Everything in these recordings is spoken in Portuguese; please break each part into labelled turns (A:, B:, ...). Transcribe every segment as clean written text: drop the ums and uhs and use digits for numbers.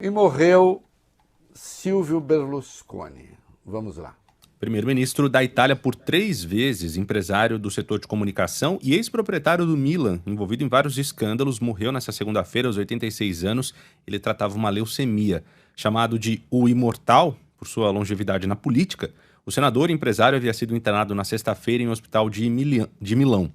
A: E morreu Silvio Berlusconi. Vamos lá.
B: Primeiro-ministro da Itália por 3 vezes, empresário do setor de comunicação e ex-proprietário do Milan, envolvido em vários escândalos, morreu nesta segunda-feira aos 86 anos. Ele tratava uma leucemia. Chamado de o Imortal, por sua longevidade na política, o senador e empresário havia sido internado na sexta-feira em um hospital de Milão.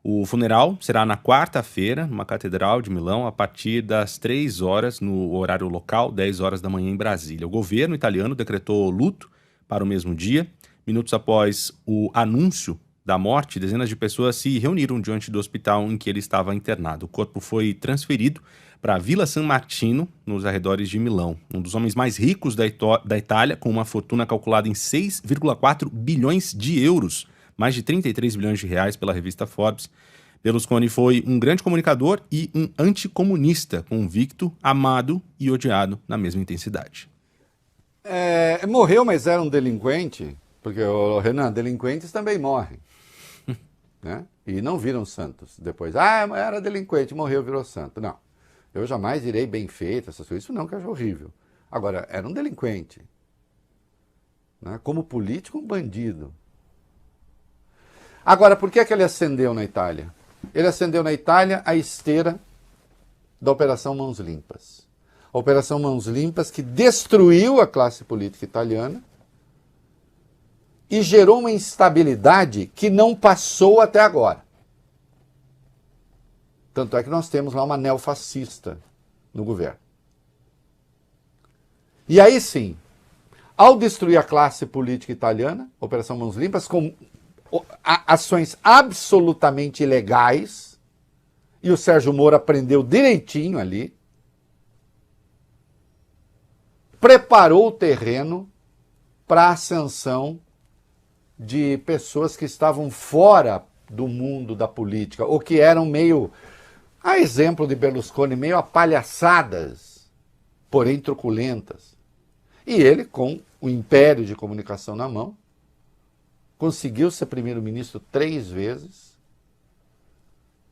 B: O funeral será na quarta-feira, numa catedral de Milão, a partir das 3 horas, no horário local, 10 horas da manhã em Brasília. O governo italiano decretou luto para o mesmo dia. Minutos após o anúncio da morte, dezenas de pessoas se reuniram diante do hospital em que ele estava internado. O corpo foi transferido para a Villa San Martino, nos arredores de Milão. Um dos homens mais ricos da Itália, com uma fortuna calculada em 6,4 bilhões de euros, mais de 33 bilhões de reais pela revista Forbes. Berlusconi foi um grande comunicador e um anticomunista, convicto, amado e odiado na mesma intensidade.
A: Morreu, mas era um delinquente, porque, Renan, delinquentes também morrem. Né? E não viram santos depois. Era delinquente, morreu, virou santo. Não, eu jamais direi bem feito, essas coisas. Isso não, que eu acho horrível. Agora, era um delinquente. Né? Como político, um bandido. Agora, por que ele acendeu na Itália? Ele acendeu na Itália a esteira da Operação Mãos Limpas. A Operação Mãos Limpas que destruiu a classe política italiana e gerou uma instabilidade que não passou até agora. Tanto é que nós temos lá uma neofascista no governo. E aí sim, ao destruir a classe política italiana, Operação Mãos Limpas, com ações absolutamente ilegais, e o Sérgio Moro aprendeu direitinho ali, preparou o terreno para a ascensão de pessoas que estavam fora do mundo da política, ou que eram meio, a exemplo de Berlusconi, meio apalhaçadas, porém truculentas. E ele, com o império de comunicação na mão, conseguiu ser primeiro-ministro 3 vezes,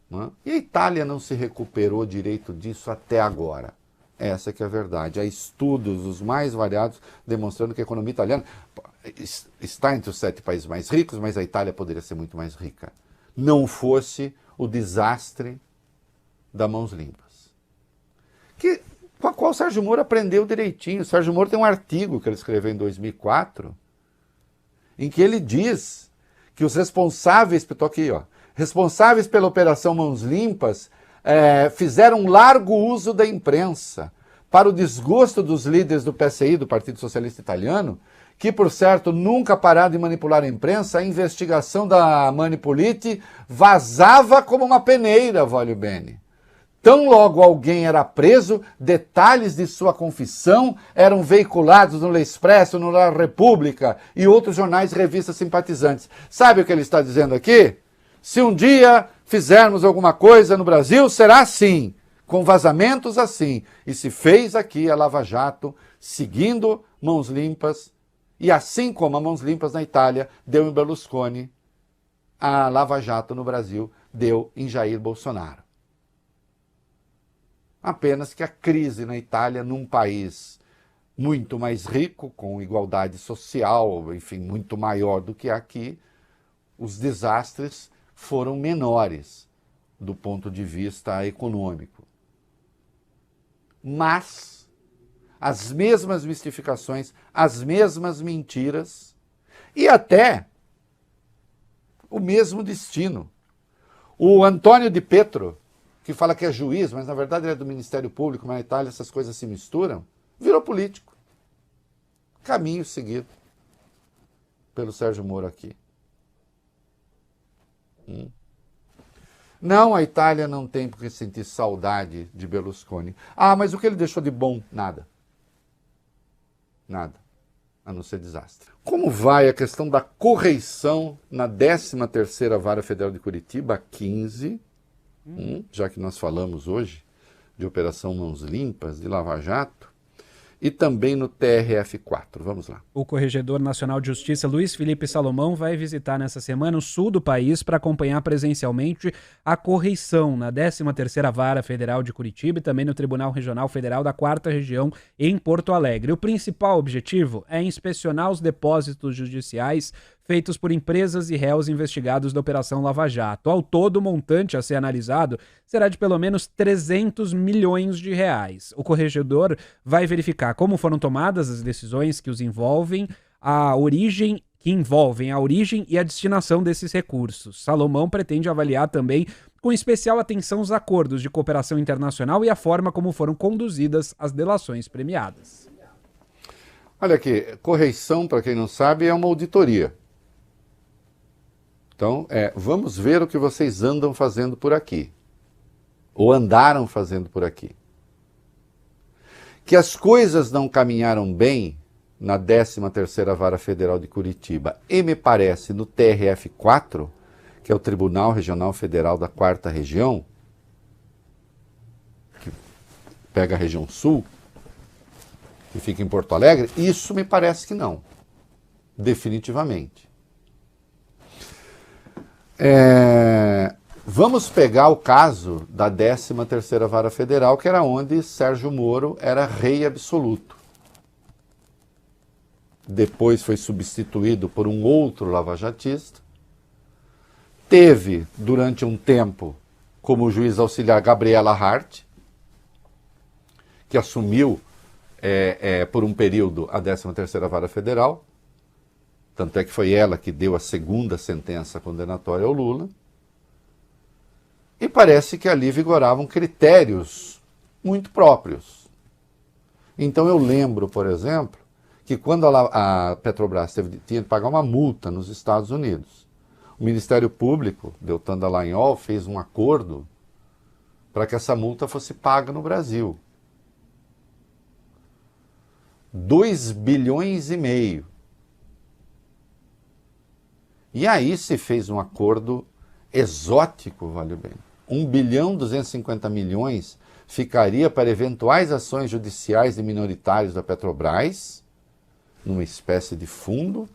A: né? E a Itália não se recuperou direito disso até agora. Essa que é a verdade. Há estudos os mais variados demonstrando que a economia italiana está entre os 7 países mais ricos, mas a Itália poderia ser muito mais rica. Não fosse o desastre da Mãos Limpas. Com a qual o Sérgio Moro aprendeu direitinho. O Sérgio Moro tem um artigo que ele escreveu em 2004, em que ele diz que os responsáveis, estou aqui, responsáveis pela Operação Mãos Limpas fizeram um largo uso da imprensa, para o desgosto dos líderes do PSI, do Partido Socialista Italiano, que, por certo, nunca pararam de manipular a imprensa. A investigação da Manipoliti vazava como uma peneira, voglio bene. Tão logo alguém era preso, detalhes de sua confissão eram veiculados no L'Espresso, no La Repubblica e outros jornais e revistas simpatizantes. Sabe o que ele está dizendo aqui? Se um dia fizermos alguma coisa no Brasil, será assim, com vazamentos assim. E se fez aqui a Lava Jato, seguindo Mãos Limpas, e assim como a Mãos Limpas na Itália deu em Berlusconi, a Lava Jato no Brasil deu em Jair Bolsonaro. Apenas que a crise na Itália, num país muito mais rico, com igualdade social, enfim, muito maior do que aqui, os desastres foram menores do ponto de vista econômico. Mas as mesmas mistificações, as mesmas mentiras e até o mesmo destino. O Antônio Di Pietro, que fala que é juiz, mas na verdade ele é do Ministério Público, mas na Itália essas coisas se misturam, virou político. Caminho seguido pelo Sérgio Moro aqui. Não, a Itália não tem por que sentir saudade de Berlusconi. Mas o que ele deixou de bom? Nada. Nada. A não ser desastre. Como vai a questão da correição na 13ª Vara Federal de Curitiba, 15, já que nós falamos hoje de Operação Mãos Limpas, de Lava Jato, e também no TRF4. Vamos lá.
C: O Corregedor Nacional de Justiça, Luiz Felipe Salomão, vai visitar nessa semana o sul do país para acompanhar presencialmente a correição na 13ª Vara Federal de Curitiba e também no Tribunal Regional Federal da 4ª Região em Porto Alegre. O principal objetivo é inspecionar os depósitos judiciais feitos por empresas e réus investigados da Operação Lava Jato. Ao todo, o montante a ser analisado será de pelo menos 300 milhões de reais. O corregedor vai verificar como foram tomadas as decisões que envolvem a origem e a destinação desses recursos. Salomão pretende avaliar também com especial atenção os acordos de cooperação internacional e a forma como foram conduzidas as delações premiadas.
A: Olha aqui, correição, para quem não sabe, é uma auditoria. Então, vamos ver o que vocês andam fazendo por aqui. Ou andaram fazendo por aqui. Que as coisas não caminharam bem na 13ª Vara Federal de Curitiba e, me parece, no TRF4, que é o Tribunal Regional Federal da 4ª Região, que pega a região sul, que fica em Porto Alegre, isso me parece que não. Definitivamente. Vamos pegar o caso da 13ª Vara Federal, que era onde Sérgio Moro era rei absoluto. Depois foi substituído por um outro lavajatista. Teve, durante um tempo, como juiz auxiliar Gabriela Hart, que assumiu por um período a 13ª Vara Federal. Tanto é que foi ela que deu a segunda sentença condenatória ao Lula. E parece que ali vigoravam critérios muito próprios. Então eu lembro, por exemplo, que quando a Petrobras tinha de pagar uma multa nos Estados Unidos, o Ministério Público, Deltan Dallagnol, fez um acordo para que essa multa fosse paga no Brasil. 2,5 bilhões. E aí se fez um acordo exótico, vale bem. 1,250 bilhão ficaria para eventuais ações judiciais de minoritários da Petrobras, numa espécie de fundo,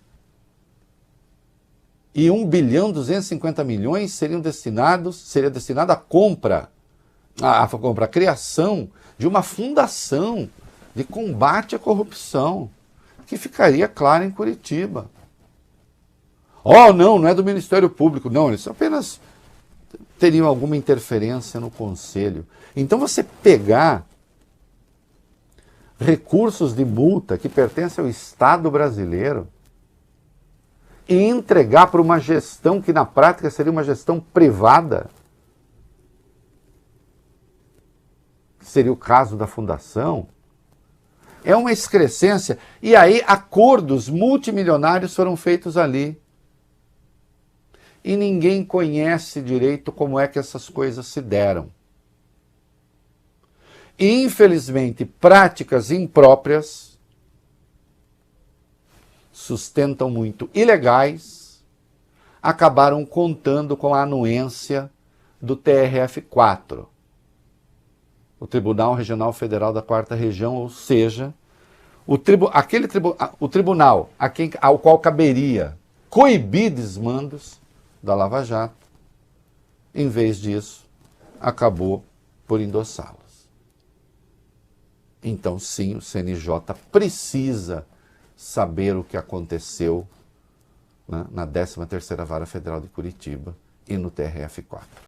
A: e 1,250 bilhão seria destinado à compra, à criação de uma fundação de combate à corrupção, que ficaria clara em Curitiba. Oh, não é do Ministério Público. Não, eles apenas teriam alguma interferência no Conselho. Então você pegar recursos de multa que pertencem ao Estado brasileiro e entregar para uma gestão que na prática seria uma gestão privada, que seria o caso da Fundação, é uma excrescência. E aí acordos multimilionários foram feitos ali. E ninguém conhece direito como é que essas coisas se deram. E, infelizmente, práticas impróprias sustentam muito ilegais, acabaram contando com a anuência do TRF4, o Tribunal Regional Federal da 4ª Região, ou seja, o tribunal ao qual caberia coibir desmandos da Lava Jato, em vez disso, acabou por endossá-los. Então, sim, o CNJ precisa saber o que aconteceu, né, na 13ª Vara Federal de Curitiba e no TRF4.